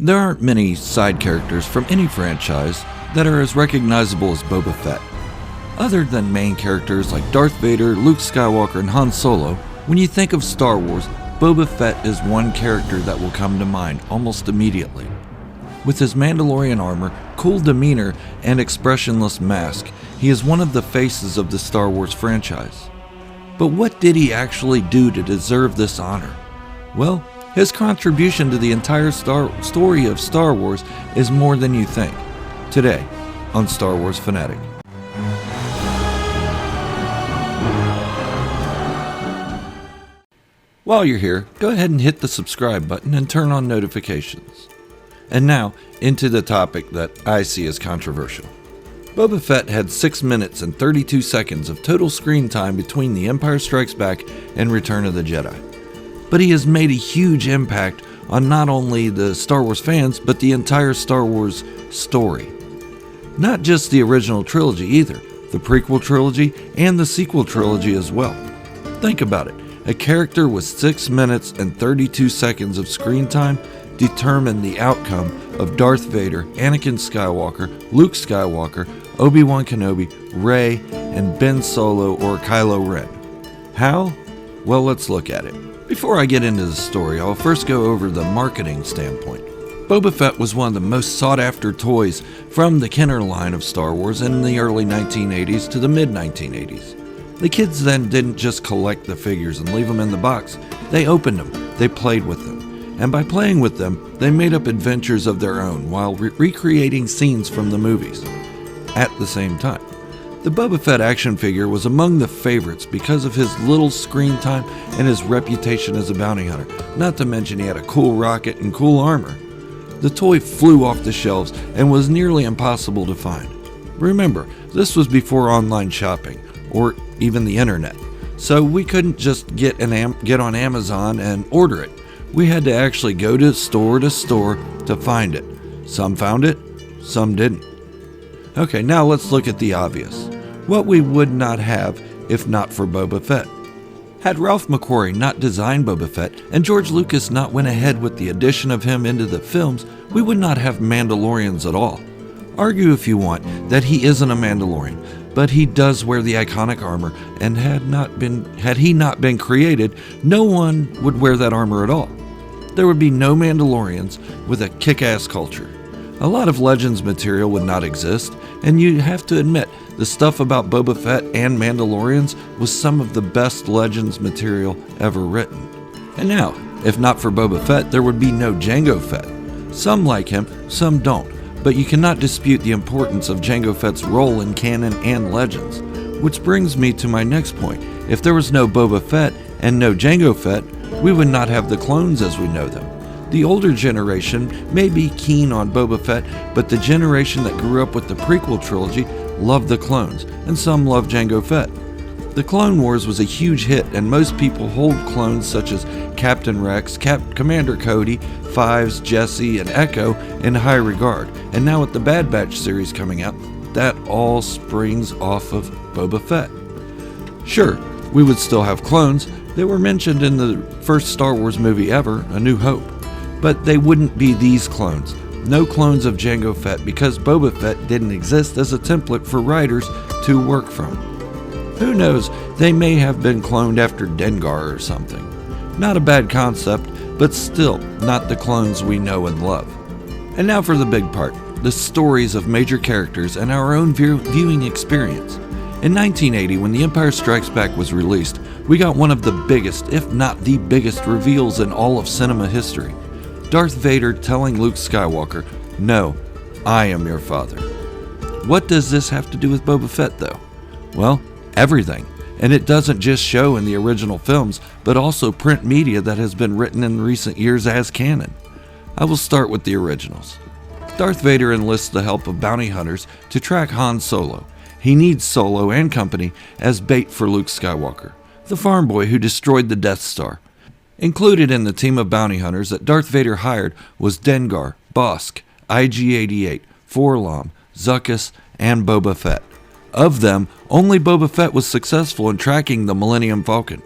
There aren't many side characters from any franchise that are as recognizable as Boba Fett. Other than main characters like Darth Vader, Luke Skywalker, and Han Solo, when you think of Star Wars, Boba Fett is one character that will come to mind almost immediately. With his Mandalorian armor, cool demeanor, and expressionless mask, he is one of the faces of the Star Wars franchise. But what did he actually do to deserve this honor? Well, his contribution to the entire story of Star Wars is more than you think. Today, on Star Wars Fanatic. While you're here, go ahead and hit the subscribe button and turn on notifications. And now, into the topic that I see as controversial. Boba Fett had 6 minutes and 32 seconds of total screen time between The Empire Strikes Back and Return of the Jedi. But he has made a huge impact on not only the Star Wars fans, but the entire Star Wars story. Not just the original trilogy either, the prequel trilogy and the sequel trilogy as well. Think about it, a character with 6 minutes and 32 seconds of screen time determined the outcome of Darth Vader, Anakin Skywalker, Luke Skywalker, Obi-Wan Kenobi, Rey, and Ben Solo or Kylo Ren. How? Well, let's look at it. Before I get into the story, I'll first go over the marketing standpoint. Boba Fett was one of the most sought-after toys from the Kenner line of Star Wars in the early 1980s to the mid-1980s. The kids then didn't just collect the figures and leave them in the box. They opened them, they played with them. And by playing with them, they made up adventures of their own while recreating scenes from the movies. At the same time, the Boba Fett action figure was among the favorites because of his little screen time and his reputation as a bounty hunter, not to mention he had a cool rocket and cool armor. The toy flew off the shelves and was nearly impossible to find. Remember, this was before online shopping, or even the internet, so we couldn't just get on Amazon and order it. We had to actually go to store to find it. Some found it, some didn't. Okay, now let's look at the obvious. What we would not have if not for Boba Fett. Had Ralph McQuarrie not designed Boba Fett and George Lucas not went ahead with the addition of him into the films, we would not have Mandalorians at all. Argue if you want that he isn't a Mandalorian, but he does wear the iconic armor, and had he not been created, no one would wear that armor at all. There would be no Mandalorians with a kick-ass culture. A lot of Legends material would not exist, and you have to admit, the stuff about Boba Fett and Mandalorians was some of the best Legends material ever written. And now, if not for Boba Fett, there would be no Jango Fett. Some like him, some don't, but you cannot dispute the importance of Jango Fett's role in canon and Legends. Which brings me to my next point. If there was no Boba Fett and no Jango Fett, we would not have the clones as we know them. The older generation may be keen on Boba Fett, but the generation that grew up with the prequel trilogy loved the clones, and some loved Jango Fett. The Clone Wars was a huge hit, and most people hold clones such as Captain Rex, Commander Cody, Fives, Jesse, and Echo in high regard. And now with the Bad Batch series coming out, that all springs off of Boba Fett. Sure, we would still have clones. They were mentioned in the first Star Wars movie ever, A New Hope. But they wouldn't be these clones. No clones of Jango Fett because Boba Fett didn't exist as a template for writers to work from. Who knows, they may have been cloned after Dengar or something. Not a bad concept, but still not the clones we know and love. And now for the big part, the stories of major characters and our own viewing experience. In 1980, when The Empire Strikes Back was released, we got one of the biggest, if not the biggest, reveals in all of cinema history. Darth Vader telling Luke Skywalker, "No, I am your father." What does this have to do with Boba Fett, though? Well, everything. And it doesn't just show in the original films, but also print media that has been written in recent years as canon. I will start with the originals. Darth Vader enlists the help of bounty hunters to track Han Solo. He needs Solo and company as bait for Luke Skywalker, the farm boy who destroyed the Death Star. Included in the team of bounty hunters that Darth Vader hired was Dengar, Bosk, IG-88, Forlom, Zuckuss, and Boba Fett. Of them, only Boba Fett was successful in tracking the Millennium Falcon.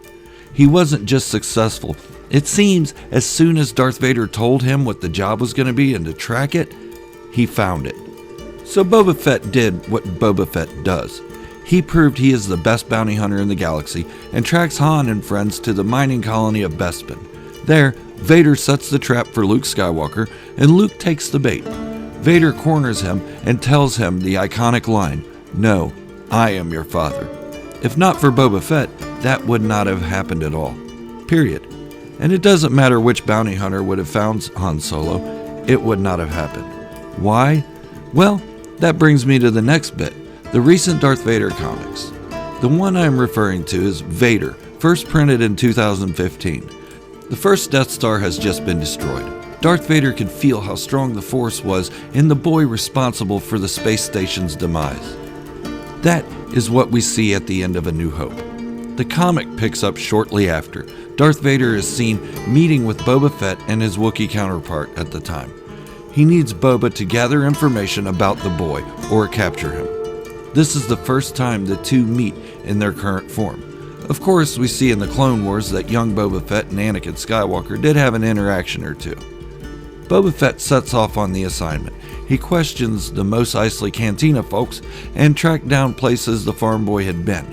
He wasn't just successful, It seems as soon as Darth Vader told him what the job was going to be and to track it, he found it. So Boba Fett did what Boba Fett does. He proved he is the best bounty hunter in the galaxy and tracks Han and friends to the mining colony of Bespin. There, Vader sets the trap for Luke Skywalker, and Luke takes the bait. Vader corners him and tells him the iconic line, "No, I am your father." If not for Boba Fett, that would not have happened at all. Period. And it doesn't matter which bounty hunter would have found Han Solo, it would not have happened. Why? Well, that brings me to the next bit, the recent Darth Vader comics. The one I'm referring to is Vader, first printed in 2015. The first Death Star has just been destroyed. Darth Vader could feel how strong the Force was in the boy responsible for the space station's demise. That is what we see at the end of A New Hope. The comic picks up shortly after. Darth Vader is seen meeting with Boba Fett and his Wookiee counterpart at the time. He needs Boba to gather information about the boy or capture him. This is the first time the two meet in their current form. Of course, we see in the Clone Wars that young Boba Fett and Anakin Skywalker did have an interaction or two. Boba Fett sets off on the assignment. He questions the Mos Eisley Cantina folks and tracked down places the farm boy had been.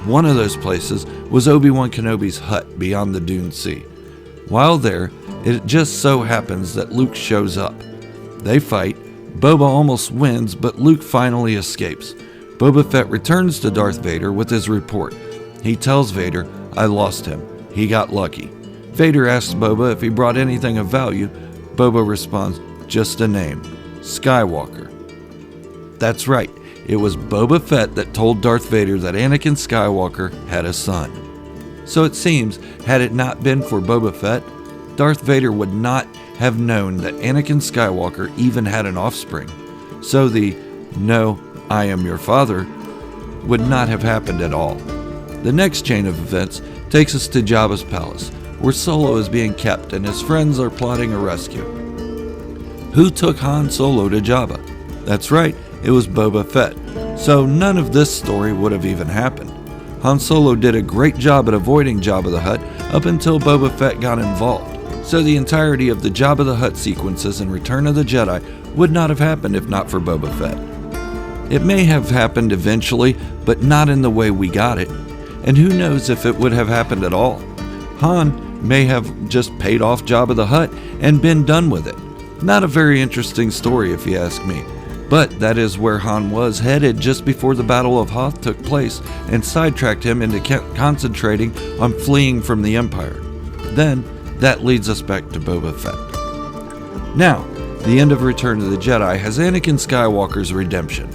One of those places was Obi-Wan Kenobi's hut beyond the Dune Sea. While there, it just so happens that Luke shows up. They fight. Boba almost wins, but Luke finally escapes. Boba Fett returns to Darth Vader with his report. He tells Vader, "I lost him. He got lucky." Vader asks Boba if he brought anything of value. Boba responds, "Just a name, Skywalker." That's right, it was Boba Fett that told Darth Vader that Anakin Skywalker had a son. So it seems, had it not been for Boba Fett, Darth Vader would not have known that Anakin Skywalker even had an offspring. So the "No, I am your father" would not have happened at all. The next chain of events takes us to Jabba's palace, where Solo is being kept and his friends are plotting a rescue. Who took Han Solo to Jabba? That's right, it was Boba Fett. So none of this story would have even happened. Han Solo did a great job at avoiding Jabba the Hutt up until Boba Fett got involved. So the entirety of the Jabba the Hutt sequences in Return of the Jedi would not have happened if not for Boba Fett. It may have happened eventually, but not in the way we got it. And who knows if it would have happened at all. Han may have just paid off Jabba the Hutt and been done with it. Not a very interesting story if you ask me. But that is where Han was headed just before the Battle of Hoth took place and sidetracked him into concentrating on fleeing from the Empire. Then, that leads us back to Boba Fett. Now, the end of Return of the Jedi has Anakin Skywalker's redemption.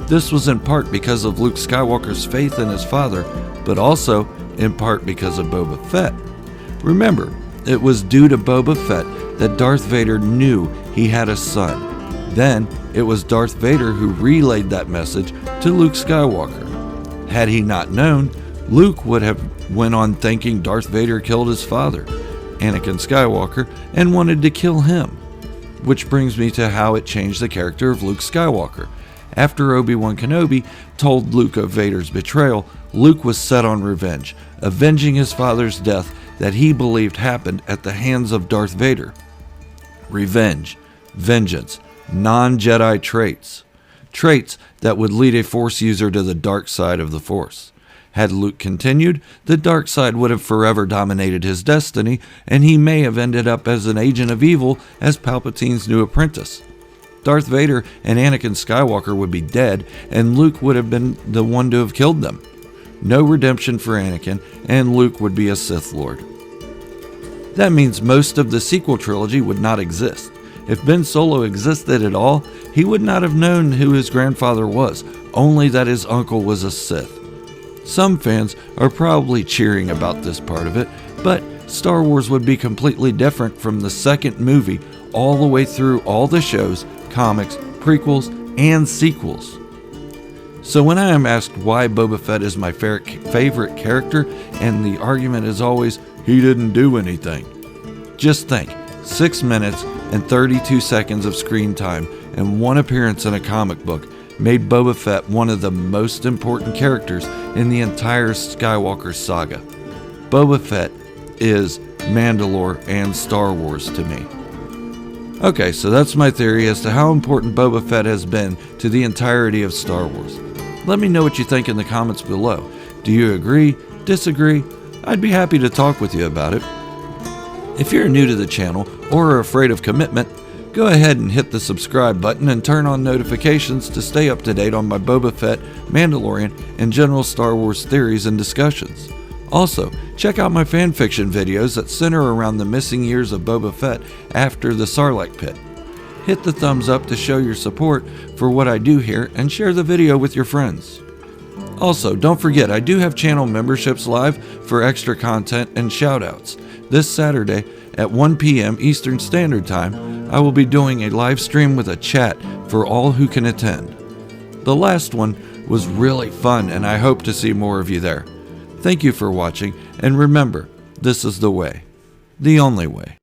This was in part because of Luke Skywalker's faith in his father, but also in part because of Boba Fett. Remember, it was due to Boba Fett that Darth Vader knew he had a son. Then, it was Darth Vader who relayed that message to Luke Skywalker. Had he not known, Luke would have went on thinking Darth Vader killed his father, Anakin Skywalker, and wanted to kill him. Which brings me to how it changed the character of Luke Skywalker. After Obi-Wan Kenobi told Luke of Vader's betrayal, Luke was set on revenge, avenging his father's death that he believed happened at the hands of Darth Vader. Revenge, vengeance, non-Jedi traits. Traits that would lead a Force user to the dark side of the Force. Had Luke continued, the dark side would have forever dominated his destiny, and he may have ended up as an agent of evil as Palpatine's new apprentice. Darth Vader and Anakin Skywalker would be dead, and Luke would have been the one to have killed them. No redemption for Anakin, and Luke would be a Sith Lord. That means most of the sequel trilogy would not exist. If Ben Solo existed at all, he would not have known who his grandfather was, only that his uncle was a Sith. Some fans are probably cheering about this part of it, but Star Wars would be completely different from the second movie all the way through all the shows, comics, prequels, and sequels. So when I am asked why Boba Fett is my favorite character, and the argument is always, he didn't do anything. Just think, 6 minutes and 32 seconds of screen time and one appearance in a comic book made Boba Fett one of the most important characters in the entire Skywalker saga. Boba Fett is Mandalore, and Star Wars to me. Okay, so that's my theory as to how important Boba Fett has been to the entirety of Star Wars. Let me know what you think in the comments below. Do you agree? Disagree? I'd be happy to talk with you about it. If you're new to the channel or are afraid of commitment, go ahead and hit the subscribe button and turn on notifications to stay up to date on my Boba Fett, Mandalorian, and general Star Wars theories and discussions. Also, check out my fanfiction videos that center around the missing years of Boba Fett after the Sarlacc pit. Hit the thumbs up to show your support for what I do here and share the video with your friends. Also, don't forget I do have channel memberships live for extra content and shoutouts. This Saturday at 1 p.m. Eastern Standard Time, I will be doing a live stream with a chat for all who can attend. The last one was really fun and I hope to see more of you there. Thank you for watching, and remember, this is the way. The only way.